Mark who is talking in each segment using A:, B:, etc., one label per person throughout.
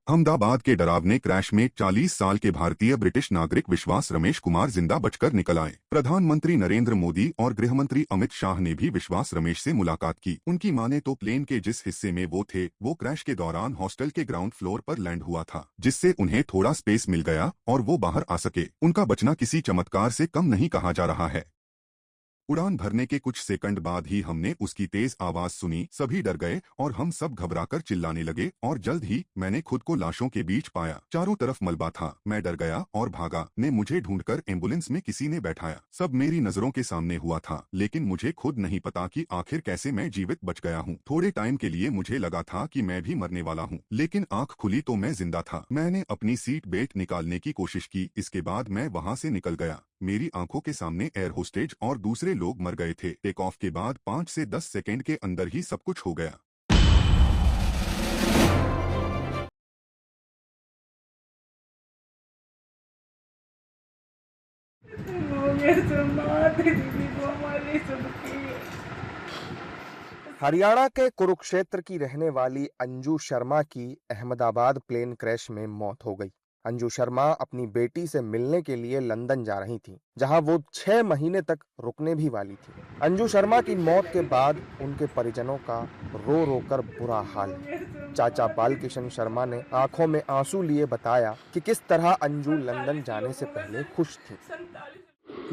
A: अहमदाबाद के डरावने क्रैश में 40 साल के भारतीय ब्रिटिश नागरिक विश्वास रमेश कुमार जिंदा बचकर निकल आए। प्रधानमंत्री नरेंद्र मोदी और गृहमंत्री अमित शाह ने भी विश्वास रमेश से मुलाकात की। उनकी माने तो प्लेन के जिस हिस्से में वो थे वो क्रैश के दौरान हॉस्टल के ग्राउंड फ्लोर पर लैंड हुआ था, जिससे उन्हें थोड़ा स्पेस मिल गया और वो बाहर आ सके। उनका बचना किसी चमत्कार से कम नहीं कहा जा रहा है। उड़ान भरने के कुछ सेकंड बाद ही हमने उसकी तेज आवाज सुनी, सभी डर गए और हम सब घबराकर चिल्लाने लगे और जल्द ही मैंने खुद को लाशों के बीच पाया। चारों तरफ मलबा था। मैं डर गया और भागा। ने मुझे ढूंढकर एम्बुलेंस में किसी ने बैठाया। सब मेरी नजरों के सामने हुआ था, लेकिन मुझे खुद नहीं पता कि आखिर कैसे मैं जीवित बच गया हूँ। थोड़े टाइम के लिए मुझे लगा था कि मैं भी मरने वाला हूँ, लेकिन आंख खुली तो मैं जिंदा था। मैंने अपनी सीट बेल्ट निकालने की कोशिश की। इसके बाद मैं वहाँ से निकल गया। मेरी आंखों के सामने एयर होस्टेज और दूसरे लोग मर गए थे। टेक ऑफ के बाद 5 से 10 सेकंड के अंदर ही सब कुछ हो गया।
B: हरियाणा के कुरुक्षेत्र की रहने वाली अंजू शर्मा की अहमदाबाद प्लेन क्रैश में मौत हो गई। अंजू शर्मा अपनी बेटी से मिलने के लिए लंदन जा रही थी, जहां वो 6 महीने तक रुकने भी वाली थी। अंजू शर्मा की मौत के बाद उनके परिजनों का रो रो कर बुरा हाल है। चाचा बालकिशन शर्मा ने आंखों में आंसू लिए बताया कि किस तरह अंजू लंदन जाने से पहले खुश थी।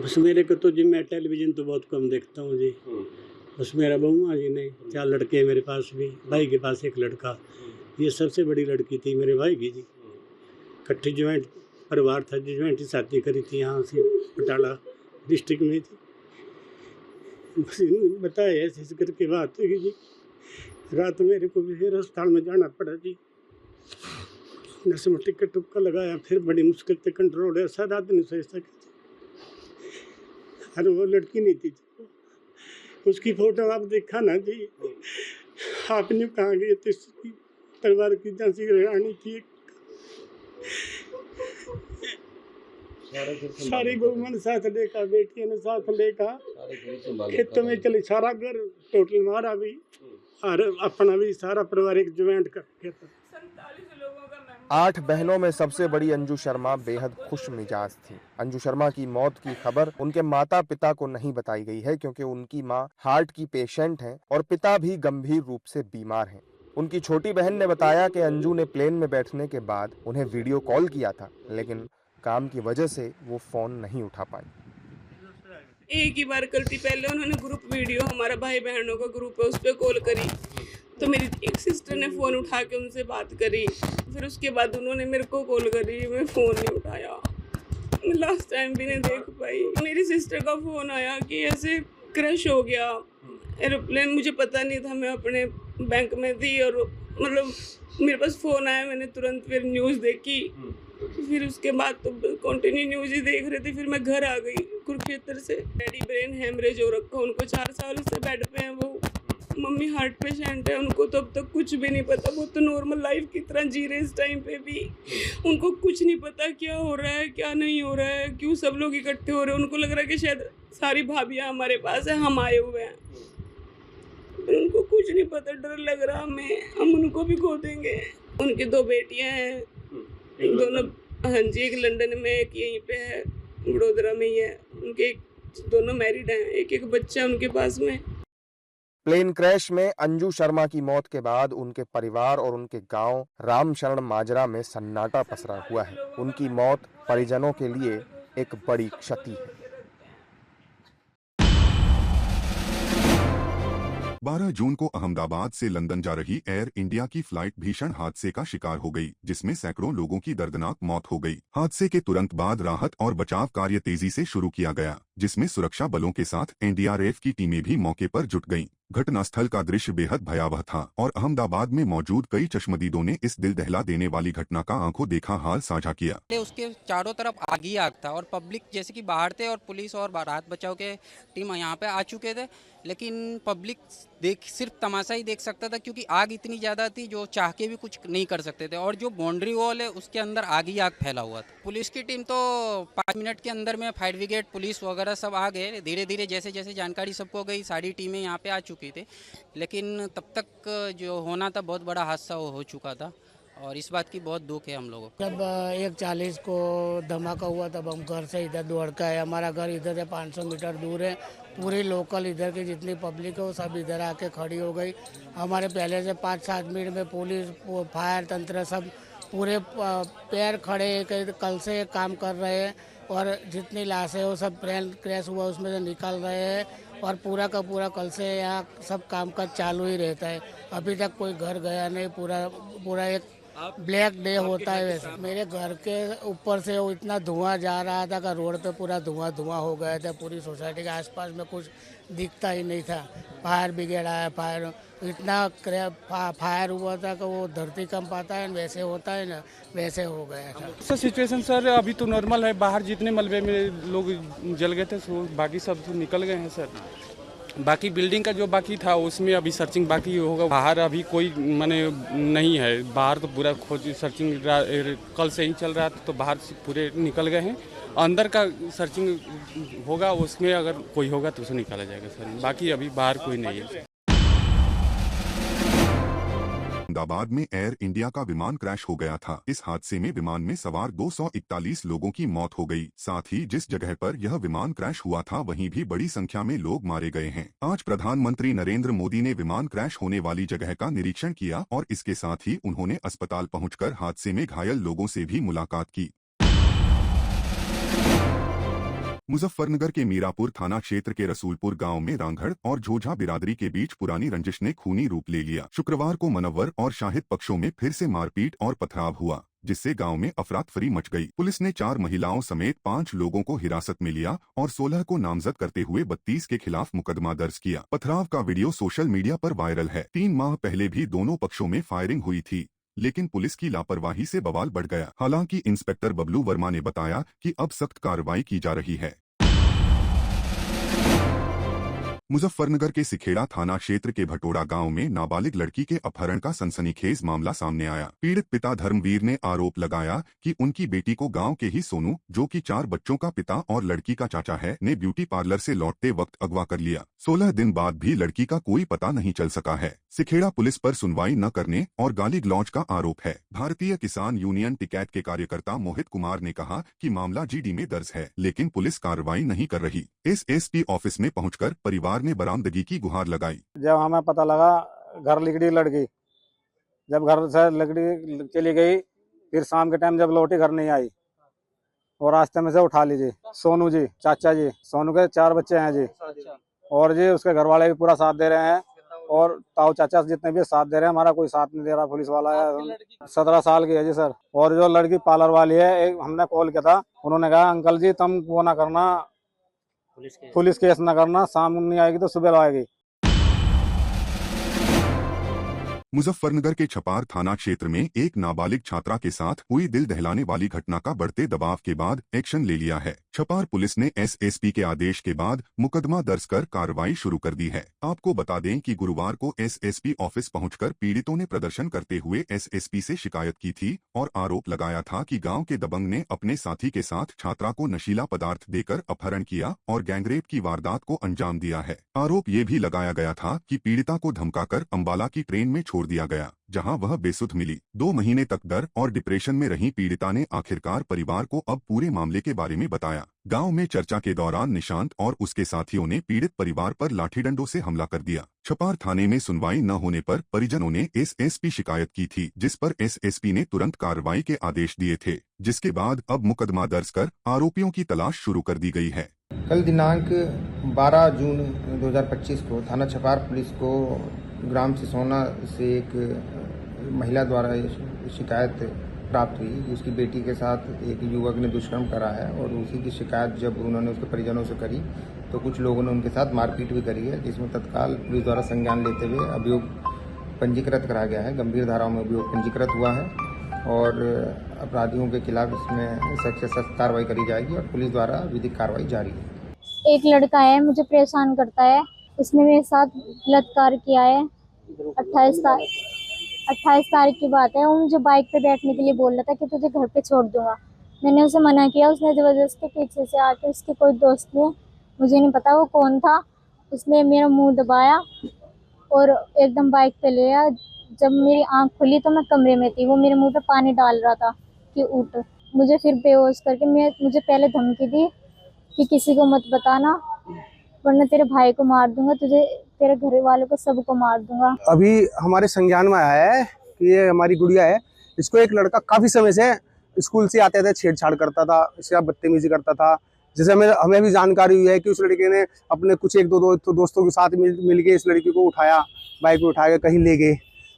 C: बस मेरे को तो जी, मैं टेलीविजन तो बहुत कम देखता हूँ जी। बस मेरा बहू जी ने 4 लड़के मेरे पास भी, भाई के पास 1 लड़का। ये सबसे बड़ी लड़की थी मेरे भाई की जी। इकट्ठी ज्वाइंट परिवार था, ज्वाइंट शादी करी थी यहाँ से बटाला डिस्ट्रिक्ट में थी। बस बताया ऐसे करके बात हुई जी। रात मेरे को भी फिर अस्पताल में जाना पड़ा जी। नर्स में टिक्का टुक्का लगाया, फिर बड़ी मुश्किल से कंट्रोल है। सारा दिन सोच सके। अरे वो लड़की नहीं थी, उसकी फोटो आप देखा ना जी। आपने कहाँ गए थे? परिवार की झांसी की रानी थी। सारी गौ मैंने साथ लेका, बेटियों ने साथ लेका, खेतों में चले सारा घर टोटल मारा भी और अपना भी सारा परिवार एक ज्वाइंट करके था।
B: 8 बहनों में सबसे बड़ी अंजू शर्मा बेहद खुश मिजाज थी। अंजू शर्मा की मौत की खबर उनके माता पिता को नहीं बताई गई है, क्योंकि उनकी मां हार्ट की पेशेंट हैं और पिता भी गंभीर रूप से बीमार हैं। उनकी छोटी बहन ने बताया कि अंजू ने प्लेन में बैठने के बाद उन्हें वीडियो कॉल किया था, लेकिन काम की वजह से वो फोन नहीं उठा पाई।
D: एक ही बार गलती, पहले उन्होंने ग्रुप वीडियो, हमारा भाई बहनों का ग्रुप है, उस पर कॉल करी तो मेरी एक सिस्टर ने फ़ोन उठा के उनसे बात करी। फिर उसके बाद उन्होंने मेरे को कॉल करी, मैं फ़ोन नहीं उठाया। मैं लास्ट टाइम भी नहीं देख पाई। मेरी सिस्टर का फ़ोन आया कि ऐसे क्रैश हो गया एरोप्लेन। मुझे पता नहीं था, मैं अपने बैंक में थी और मतलब मेरे पास फ़ोन आया, मैंने तुरंत फिर न्यूज़ देखी। फिर उसके बाद तो कंटिन्यू न्यूज़ ही देख रहे थे। फिर मैं घर आ गई कुरुक्षेत्र से। डैडी ब्रेन हेमरेज हो रखा, उनको 4 साल से बेड पे हैं वो। मम्मी हार्ट पेशेंट है, उनको तो अब तक कुछ भी नहीं पता। वो तो नॉर्मल लाइफ की तरह जी रहे इस टाइम पे भी। उनको कुछ नहीं पता क्या हो रहा है क्या नहीं हो रहा है, क्यों सब लोग इकट्ठे हो रहे हैं। उनको लग रहा है कि शायद सारी भाभियाँ हमारे पास है, हम आए हुए हैं। उनको कुछ नहीं पता, डर लग रहा हमें, हम उनको भी खो देंगे। उनकी 2 बेटियाँ हैं, दोनों, हाँ जी, एक लंदन में, एक यहीं पे है वडोदरा में ही है। उनके दोनों मैरिड हैं, एक बच्चा है उनके पास में।
B: प्लेन क्रैश में अंजू शर्मा की मौत के बाद उनके परिवार और उनके गांव रामशरण माजरा में सन्नाटा पसरा हुआ है। उनकी मौत परिजनों के लिए एक बड़ी क्षति है।
A: 12 जून को अहमदाबाद से लंदन जा रही एयर इंडिया की फ्लाइट भीषण हादसे का शिकार हो गई, जिसमें सैकड़ों लोगों की दर्दनाक मौत हो गई। हादसे के तुरंत बाद राहत और बचाव कार्य तेजी से शुरू किया गया, जिसमें सुरक्षा बलों के साथ एनडीआरएफ की टीमें भी मौके पर जुट गईं। घटनास्थल का दृश्य बेहद भयावह था और अहमदाबाद में मौजूद कई चश्मदीदों ने इस दिल दहला देने वाली घटना का आंखों देखा हाल साझा किया।
E: उसके चारों तरफ आग ही आग था और पब्लिक जैसे कि बाहर थे और पुलिस और राहत बचाव के टीम यहाँ पे आ चुके थे, लेकिन पब्लिक सिर्फ तमाशा ही देख सकता था, क्योंकि आग इतनी ज़्यादा थी जो चाह के भी कुछ नहीं कर सकते थे। और जो बाउंड्री वॉल है उसके अंदर आग ही आग फैला हुआ था। पुलिस की टीम तो 5 मिनट के अंदर में फायर ब्रिगेड, पुलिस वगैरह सब आ गए। धीरे धीरे जैसे जैसे जानकारी सबको गई, सारी टीमें यहाँ पे आ चुकी थी, लेकिन तब तक जो होना था बहुत बड़ा हादसा हो चुका था। और इस बात की बहुत दुख है हम लोगों को।
F: जब 1:40 को धमाका हुआ तब हम घर से इधर दौड़ के आए। हमारा घर इधर से 500 मीटर दूर है। पूरी लोकल इधर की जितनी पब्लिक है वो सब इधर आके खड़ी हो गई। हमारे पहले से 5-7 मिनट में पुलिस फायर तंत्र सब पूरे पैर खड़े कल से काम कर रहे हैं और जितनी लाशें वो सब प्लेन क्रैश हुआ उसमें से निकल रहे हैं और पूरा का पूरा कल से यहाँ सब कामकाज चालू ही रहता है। अभी तक कोई घर गया नहीं। पूरा एक ब्लैक डे होता है। वैसे मेरे घर के ऊपर से वो इतना धुआं जा रहा था कि रोड पे पूरा धुआं हो गया था। पूरी सोसाइटी के आसपास में कुछ दिखता ही नहीं था। फायर ब्रिगेड आया, फायर इतना फायर हुआ था कि वो धरती कंप आता है वैसे होता है ना, वैसे हो गया था।
G: सर सिचुएशन सर अभी तो नॉर्मल है। बाहर जितने मलबे में लोग जल गए थे बाकी सब तो निकल गए हैं सर। बाकी बिल्डिंग का जो बाकी था उसमें अभी सर्चिंग बाकी होगा। बाहर अभी कोई माने नहीं है। बाहर तो पूरा खोज सर्चिंग कल से ही चल रहा था तो बाहर से पूरे निकल गए हैं। अंदर का सर्चिंग होगा, उसमें अगर कोई होगा तो उसे निकाला जाएगा सर। बाकी अभी बाहर कोई नहीं है।
A: अहमदाबाद में एयर इंडिया का विमान क्रैश हो गया था। इस हादसे में विमान में सवार 241 लोगों की मौत हो गई। साथ ही जिस जगह पर यह विमान क्रैश हुआ था वहीं भी बड़ी संख्या में लोग मारे गए हैं। आज प्रधानमंत्री नरेंद्र मोदी ने विमान क्रैश होने वाली जगह का निरीक्षण किया और इसके साथ ही उन्होंने अस्पताल पहुंचकर हादसे में घायल लोगों से भी मुलाकात की। मुजफ्फरनगर के मीरापुर थाना क्षेत्र के रसूलपुर गांव में रांगड़ और झोझा बिरादरी के बीच पुरानी रंजिश ने खूनी रूप ले लिया। शुक्रवार को मनव्वर और शाहिद पक्षों में फिर से मारपीट और पथराव हुआ जिससे गांव में अफरातफरी मच गई। पुलिस ने 4 महिलाओं समेत 5 लोगों को हिरासत में लिया और 16 को नामजद करते हुए 32 के खिलाफ मुकदमा दर्ज किया। पथराव का वीडियो सोशल मीडिया पर वायरल है। 3 माह पहले भी दोनों पक्षों में फायरिंग हुई थी लेकिन पुलिस की लापरवाही से बवाल बढ़ गया। हालांकि इंस्पेक्टर बबलू वर्मा ने बताया कि अब सख्त कार्रवाई की जा रही है। मुजफ्फरनगर के सिखेड़ा थाना क्षेत्र के भटोड़ा गांव में नाबालिग लड़की के अपहरण का सनसनीखेज मामला सामने आया। पीड़ित पिता धर्मवीर ने आरोप लगाया कि उनकी बेटी को गांव के ही सोनू, जो कि 4 बच्चों का पिता और लड़की का चाचा है, ने ब्यूटी पार्लर से लौटते वक्त अगवा कर लिया। 16 दिन बाद भी लड़की का कोई पता नहीं चल सका है। सिखेड़ा पुलिस पर सुनवाई न करने और गाली गलौज का आरोप है। भारतीय किसान यूनियन टिकैत के कार्यकर्ता मोहित कुमार ने कहा कि मामला जीडी में दर्ज है लेकिन पुलिस कार्रवाई नहीं कर रही। एसएसपी ऑफिस में पहुंचकर परिवार ने बरामदगी की गुहार लगाई।
H: जब हमें पता लगा घर लिगड़ी लड़की, जब घर से लड़की चली गई, फिर शाम के टाइम जब लौटी घर नहीं आई और रास्ते में से उठा लीजिए। सोनू जी, चाचा जी, सोनू के 4 बच्चे हैं जी और जी उसके घर वाले भी पूरा साथ दे रहे हैं और ताऊ चाचा जितने भी साथ दे रहे हैं। हमारा कोई साथ नहीं दे रहा। पुलिस वाला है, 17 साल की है जी सर। और जो लड़की पार्लर वाली है, एक हमने कॉल किया था, उन्होंने कहा अंकल जी तुम वो ना करना, पुलिस केस ना करना, शाम नहीं आएगी तो सुबह आएगी।
A: मुजफ्फरनगर के छपार थाना क्षेत्र में एक नाबालिग छात्रा के साथ हुई दिल दहलाने वाली घटना का बढ़ते दबाव के बाद एक्शन ले लिया है। छपार पुलिस ने एसएसपी के आदेश के बाद मुकदमा दर्ज कर कार्रवाई शुरू कर दी है। आपको बता दें कि गुरुवार को एसएसपी ऑफिस पहुंचकर पीड़ितों ने प्रदर्शन करते हुए एसएसपी से शिकायत की थी और आरोप लगाया था कि गांव के दबंग ने अपने साथी के साथ छात्रा को नशीला पदार्थ देकर अपहरण किया और गैंगरेप की वारदात को अंजाम दिया है। आरोप ये भी लगाया गया था कि पीड़िता को धमकाकर अंबाला की ट्रेन में छोड़ दिया गया जहां वह बेसुध मिली। 2 महीने तक डर और डिप्रेशन में रही पीड़िता ने आखिरकार परिवार को अब पूरे मामले के बारे में बताया। गांव में चर्चा के दौरान निशांत और उसके साथियों ने पीड़ित परिवार पर लाठी डंडों से हमला कर दिया। छपार थाने में सुनवाई न होने पर परिजनों ने एसएसपी शिकायत की थी जिस पर एसएसपी ने तुरंत कार्रवाई के आदेश दिए थे, जिसके बाद अब मुकदमा दर्ज कर आरोपियों की तलाश शुरू कर दी गई है।
I: कल दिनांक 12 जून 2025 को थाना छपार पुलिस को ग्राम सिसोना से एक महिला द्वारा शिकायत प्राप्त हुई कि उसकी बेटी के साथ एक युवक ने दुष्कर्म करा है और उसी की शिकायत जब उन्होंने उसके परिजनों से करी तो कुछ लोगों ने उनके साथ मारपीट भी करी है, जिसमें तत्काल पुलिस द्वारा संज्ञान लेते हुए अभियोग पंजीकृत करा गया है। गंभीर धाराओं में अभियोग पंजीकृत हुआ है और अपराधियों के खिलाफ इसमें सख्त से सख्त कार्रवाई करी जाएगी और पुलिस द्वारा विधिक कार्रवाई जारी है।
J: एक लड़का है मुझे परेशान करता है, उसने मेरे साथ बलात्कार किया है। 28 तारीख की बात है। वो मुझे बाइक पे बैठने के लिए बोल रहा था कि तुझे घर पे छोड़ दूंगा। मैंने उसे मना किया। उसने ज़बरदस्ती पीछे से आके, उसके कोई दोस्त ने, मुझे नहीं पता वो कौन था, उसने मेरा मुंह दबाया और एकदम बाइक पे ले आया। जब मेरी आंख खुली तो मैं कमरे में थी, वो मेरे मुंह पे पानी डाल रहा था कि उठ। मुझे फिर बेहोश करके मुझे पहले धमकी दी कि किसी को मत बताना वरना तेरे भाई को मार दूंगा, तुझे, तेरे घर वालों को, सबको मार दूंगा।
K: अभी हमारे संज्ञान में आया है कि ये हमारी गुड़िया है, इसको एक लड़का काफी समय से स्कूल से आते थे छेड़छाड़ करता था, इसके साथ बदतमीजी करता था। जैसे हमें भी जानकारी हुई है कि उस लड़के ने अपने कुछ एक दो दोस्तों के साथ मिल के इस लड़की को उठाया, बाइक पे उठा के कहीं ले गए।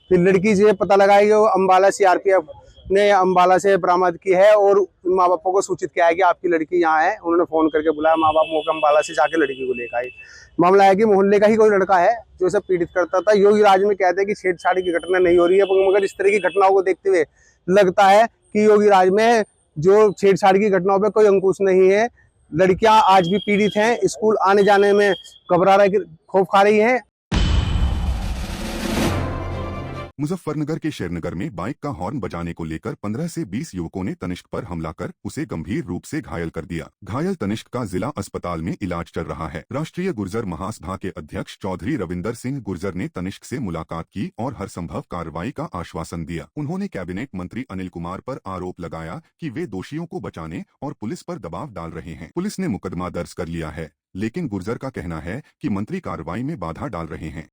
K: फिर लड़की से पता लगा कि वो अम्बाला CRPF ने अम्बाला से बरामद की है और माँ बापों को सूचित किया है कि आपकी लड़की यहाँ है। उन्होंने फोन करके बुलाया, माँ बाप मौके अम्बाला से जाके लड़की को लेकर आए। मामला है कि मोहल्ले का ही कोई लड़का है जो इसे पीड़ित करता था। योगी राज में कहते हैं कि छेड़छाड़ की घटना नहीं हो रही है, मगर इस तरह की घटनाओं को देखते हुए लगता है कि योगी राज में जो छेड़छाड़ की घटनाओं पर कोई अंकुश नहीं है। लड़कियां आज भी पीड़ित हैं, स्कूल आने जाने में खौफ खा रही हैं।
A: मुजफ्फरनगर के शेरनगर में बाइक का हॉर्न बजाने को लेकर 15 से 20 युवकों ने तनिष्क पर हमला कर उसे गंभीर रूप से घायल कर दिया। घायल तनिष्क का जिला अस्पताल में इलाज चल रहा है। राष्ट्रीय गुर्जर महासभा के अध्यक्ष चौधरी रविंदर सिंह गुर्जर ने तनिष्क से मुलाकात की और हर संभव कार्रवाई का आश्वासन दिया। उन्होंने कैबिनेट मंत्री अनिल कुमार पर आरोप लगाया कि वे दोषियों को बचाने और पुलिस पर दबाव डाल रहे हैं। पुलिस ने मुकदमा दर्ज कर लिया है, लेकिन गुर्जर का कहना है कि मंत्री कार्रवाई में बाधा डाल रहे हैं।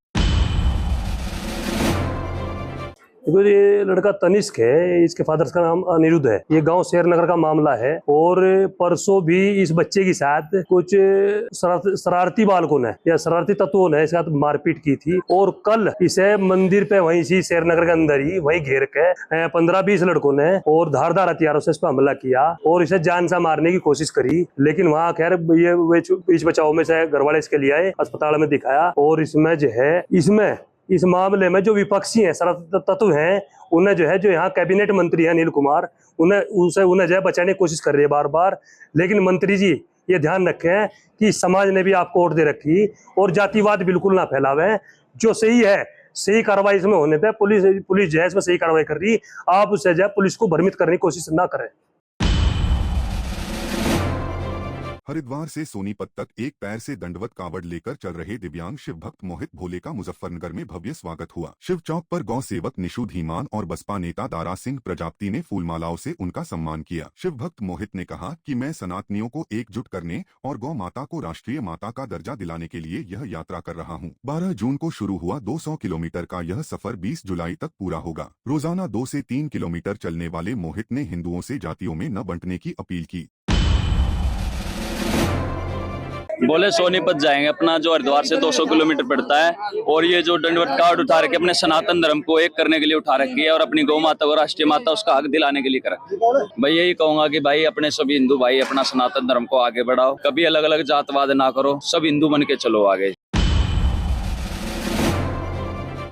L: देखो, ये लड़का तनिष्क है, इसके फादर का नाम अनिरुद्ध है। ये गांव शेरनगर का मामला है और परसों भी इस बच्चे के साथ कुछ शरारती बालकों ने या शरारती तत्वों ने इसके साथ मारपीट की थी और कल इसे मंदिर पे वहीं से शेरनगर के अंदर ही वहीं घेर के 15-20 लड़कों ने और धारदार हथियारों से इस पर हमला किया और इसे जान से मारने की कोशिश करी। लेकिन वहाँ खैर ये बीच बचाव में से घर वाले इसके लिए आए, अस्पताल में दिखाया और इसमें जो है इस मामले में जो विपक्षी हैं, शरारती तत्व हैं, उन्हें जो है जो यहाँ कैबिनेट मंत्री है अनिल कुमार, उन्हें जो है बचाने की कोशिश कर रही है बार बार। लेकिन मंत्री जी ये ध्यान रखें कि समाज ने भी आपको वोट दे रखी और जातिवाद बिल्कुल ना फैलावे। जो सही है सही कार्रवाई इसमें होने थे। पुलिस जो है इसमें सही कार्रवाई कर रही, आप उससे जो है पुलिस को भ्रमित करने की कोशिश ना करें।
A: हरिद्वार से सोनीपत तक एक पैर से दंडवत कावड़ लेकर चल रहे दिव्यांग शिव भक्त मोहित भोले का मुजफ्फरनगर में भव्य स्वागत हुआ। शिव चौक पर गौ सेवक निशु धीमान और बसपा नेता दारा सिंह प्रजापति ने फूलमालाओं से उनका सम्मान किया। शिव भक्त मोहित ने कहा कि मैं सनातनियों को एकजुट करने और गौ माता को राष्ट्रीय माता का दर्जा दिलाने के लिए यह यात्रा कर रहा हूँ। 12 जून को शुरू हुआ 200 किलोमीटर का यह सफर 20 जुलाई तक पूरा होगा। रोजाना 2 से 3 किलोमीटर चलने वाले मोहित ने हिंदुओं से जातियों में न बंटने की अपील की।
M: बोले सोनीपत जाएंगे, अपना जो हरिद्वार से 200 किलोमीटर पड़ता है और ये जो दंडवत कार्ड उठा रखे अपने सनातन धर्म को एक करने के लिए उठा रखी है और अपनी गौ माता को राष्ट्रीय माता उसका हक दिलाने के लिए कर रखी है। भाई यही कहूंगा कि भाई अपने सभी हिंदू भाई अपना सनातन धर्म को आगे बढ़ाओ, कभी अलग अलग जातवाद ना करो, सब हिंदू बन के चलो आगे।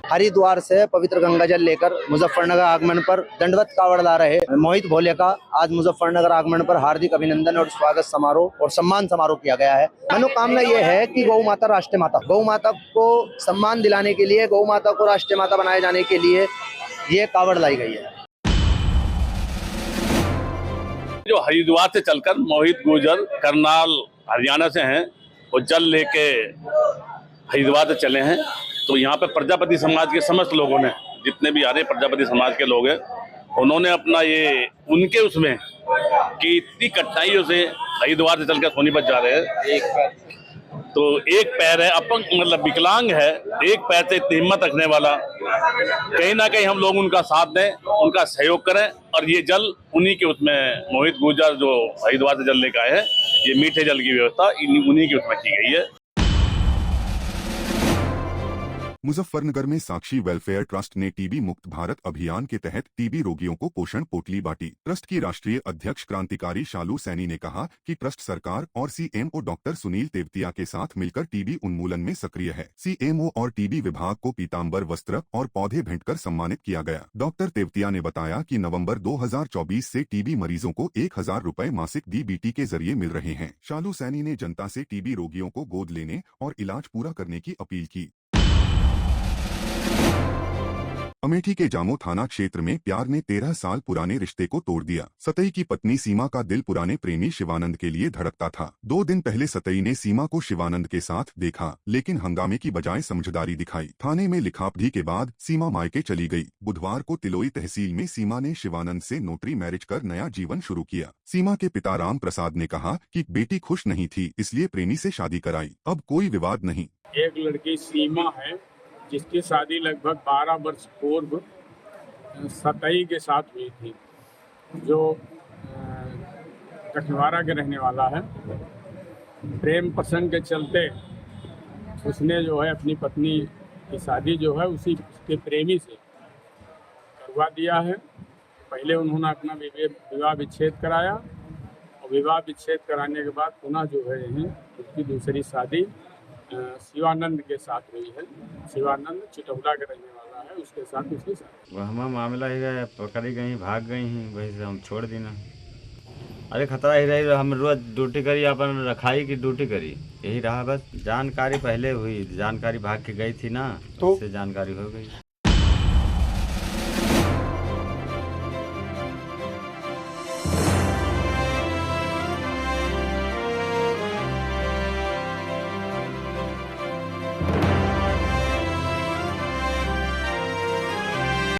N: हरिद्वार से पवित्र गंगा जल लेकर मुजफ्फरनगर आगमन पर दंडवत कावड़ ला रहे मोहित भोले का आज मुजफ्फरनगर आगमन पर हार्दिक अभिनंदन और स्वागत समारोह और सम्मान समारोह किया गया है। मनोकामना ये है कि गौ माता राष्ट्रीय माता, गौ माता को सम्मान दिलाने के लिए, गौ माता को राष्ट्रीय माता बनाए जाने के लिए ये कावड़ लाई गई है।
O: जो हरिद्वार से चलकर मोहित गुर्जर करनाल हरियाणा से हैं वो जल लेके हरिद्वार से चले हैं। तो यहाँ पे प्रजापति समाज के समस्त लोगों ने, जितने भी आ रहे प्रजापति समाज के लोग हैं, उन्होंने अपना ये उनके उसमें कि इतनी कठिनाइयों से हरिद्वार से चलकर सोनीपत जा रहे हैं। तो एक पैर है अपंग मतलब विकलांग है, एक पैर से इतनी हिम्मत रखने वाला, कहीं ना कहीं हम लोग उनका साथ दें, उनका सहयोग करें। और ये जल उन्हीं के उसमें मोहित गुर्जर जो हरिद्वार से जल लेकर आए हैं, ये मीठे जल की व्यवस्था उन्हीं के उसमें की गई है।
A: मुजफ्फरनगर में साक्षी वेलफेयर ट्रस्ट ने टीबी मुक्त भारत अभियान के तहत टीबी रोगियों को पोषण पोटली बांटी। ट्रस्ट की राष्ट्रीय अध्यक्ष क्रांतिकारी शालू सैनी ने कहा कि ट्रस्ट सरकार और सीएमओ डॉक्टर सुनील तेवतिया के साथ मिलकर टीबी उन्मूलन में सक्रिय है। सीएमओ और टीबी विभाग को पीताम्बर वस्त्र और पौधे भेंटकर सम्मानित किया गया। डॉक्टर तेवतिया ने बताया कि नवंबर 2024 से टीबी मरीजों को 1000 रुपए मासिक डीबीटी के जरिए मिल रहे हैं। शालू सैनी ने जनता से टीबी रोगियों को गोद लेने और इलाज पूरा करने की अपील की। अमेठी के जामो थाना क्षेत्र में प्यार ने 13 साल पुराने रिश्ते को तोड़ दिया। सतई की पत्नी सीमा का दिल पुराने प्रेमी शिवानंद के लिए धड़कता था। 2 दिन पहले सतई ने सीमा को शिवानंद के साथ देखा, लेकिन हंगामे की बजाय समझदारी दिखाई। थाने में लिखापढ़ी के बाद सीमा मायके चली गई। बुधवार को तिलोई तहसील में सीमा ने शिवानंद से नोटरी मैरिज कर नया जीवन शुरू किया। सीमा के पिता राम प्रसाद ने कहा कि बेटी खुश नहीं थी, इसलिए प्रेमी से शादी कराई। अब कोई विवाद नहीं।
P: एक लड़की सीमा है जिसकी शादी लगभग 12 वर्ष पूर्व सतई के साथ हुई थी, जो कठवारा के रहने वाला है। प्रेम प्रसंग के चलते उसने जो है अपनी पत्नी की शादी जो है उसी के प्रेमी से करवा दिया है। पहले उन्होंने अपना विवाह विच्छेद कराया और विवाह विच्छेद कराने के बाद पुनः जो है उसकी दूसरी शादी शिवानंद के साथ हुई है। शिवानंद चिटौला के रहने वाला है, उसके साथ उसकी शादी।
Q: वह हम मामला ही गया, पकड़ी गई, भाग गई हैं, वही से हम छोड़ देना। अरे खतरा ही रही, हम रोज ड्यूटी करी, अपन रखाई की ड्यूटी करी, यही रहा बस। जानकारी पहले हुई, जानकारी भाग के गई थी ना, तो उससे जानकारी हो गई।